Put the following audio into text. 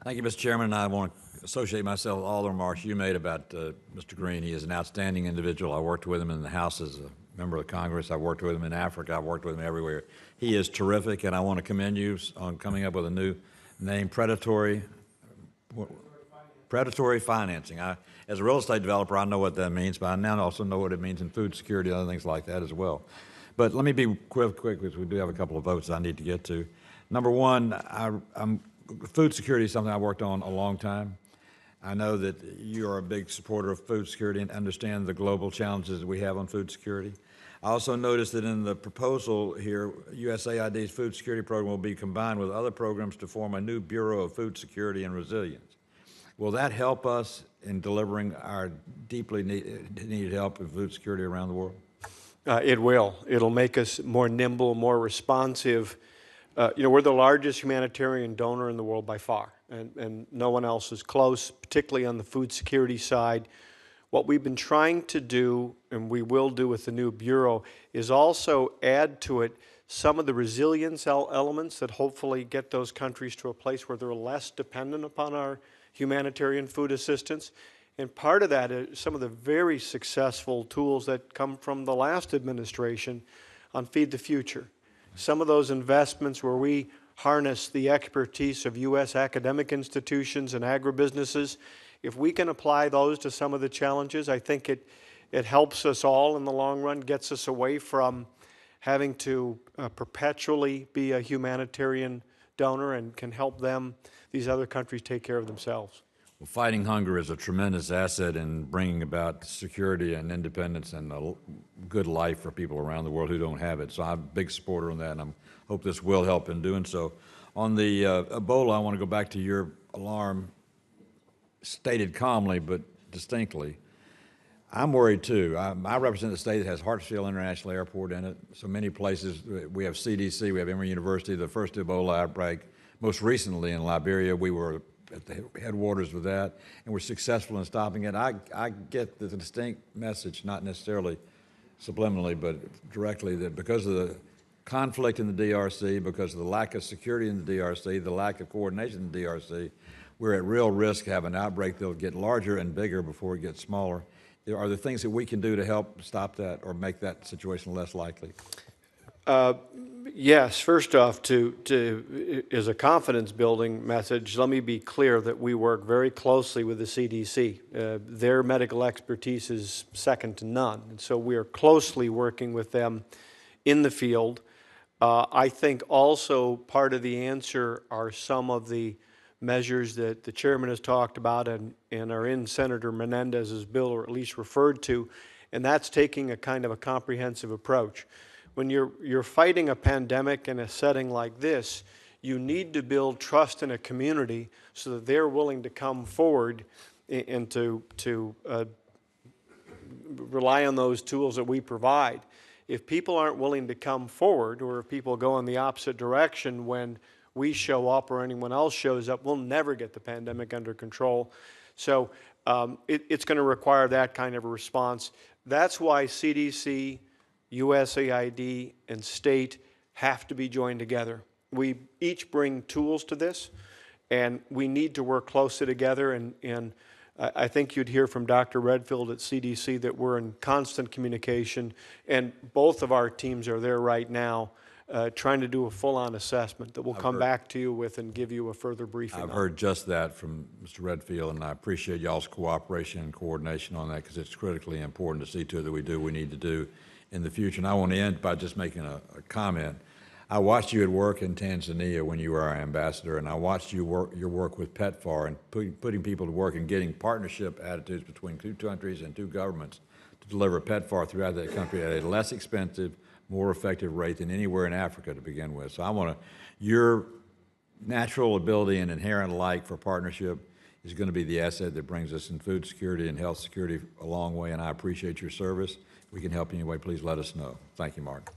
Thank you, Mr. Chairman, and I want to associate myself with all the remarks you made about Mr. Green. He is an outstanding individual. I worked with him in the House as a member of Congress. I worked with him in Africa. I worked with him everywhere. He is terrific, and I want to commend you on coming up with a new name, predatory financing. As a real estate developer, I know what that means, but I now also know what it means in food security and other things like that as well. But let me be quick because we do have a couple of votes I need to get to. Number one, food security is something I worked on a long time. I know that you are a big supporter of food security and understand the global challenges that we have on food security. I also noticed that in the proposal here, USAID's food security program will be combined with other programs to form a new Bureau of Food Security and Resilience. Will that help us in delivering our deeply needed help in food security around the world? It will. It'll make us more nimble, more responsive. We're the largest humanitarian donor in the world by far, and no one else is close, particularly on the food security side. What we've been trying to do, and we will do with the new Bureau, is also add to it some of the resilience elements that hopefully get those countries to a place where they're less dependent upon our humanitarian food assistance. And part of that is some of the very successful tools that come from the last administration on Feed the Future. Some of those investments where we harness the expertise of U.S. academic institutions and agribusinesses, if we can apply those to some of the challenges, I think it helps us all in the long run, gets us away from having to perpetually be a humanitarian donor, and can help these other countries take care of themselves. Well, fighting hunger is a tremendous asset in bringing about security and independence and a good life for people around the world who don't have it. So I'm a big supporter on that, and I hope this will help in doing so. On the Ebola, I want to go back to your alarm, stated calmly but distinctly. I'm worried too. I represent a state that has Hartsfield International Airport in it. So many places, we have CDC, we have Emory University, the first Ebola outbreak. Most recently in Liberia, we were at the headwaters with that, and we're successful in stopping it. I get the distinct message, not necessarily subliminally, but directly, that because of the conflict in the DRC, because of the lack of security in the DRC, the lack of coordination in the DRC, we're at real risk of having an outbreak that'll get larger and bigger before it gets smaller. Are there things that we can do to help stop that or make that situation less likely? Yes. First off, as a confidence-building message, let me be clear that we work very closely with the CDC. Their medical expertise is second to none, and so we are closely working with them in the field. I think also part of the answer are some of the measures that the chairman has talked about and are in Senator Menendez's bill, or at least referred to, and that's taking a kind of a comprehensive approach. When you're fighting a pandemic in a setting like this, you need to build trust in a community so that they're willing to come forward and to rely on those tools that we provide. If people aren't willing to come forward, or if people go in the opposite direction when we show up or anyone else shows up, we'll never get the pandemic under control. So it's going to require that kind of a response. That's why CDC, USAID, and state have to be joined together. We each bring tools to this, and we need to work closely together. And I think you'd hear from Dr. Redfield at CDC that we're in constant communication, and both of our teams are there right now trying to do a full-on assessment that we'll come back to you with and give you a further briefing on. I've heard just that from Mr. Redfield, and I appreciate y'all's cooperation and coordination on that, because it's critically important to see to it that we do what we need to do in the future. And I want to end by just making a comment. I watched you at work in Tanzania when you were our ambassador, and I watched your work with PEPFAR and putting people to work and getting partnership attitudes between two countries and two governments to deliver PEPFAR throughout that country at a less expensive, more effective rate than anywhere in Africa to begin with. So your natural ability and inherent like for partnership is going to be the asset that brings us in food security and health security a long way, and I appreciate your service. If we can help in any way, please let us know. Thank you, Mark.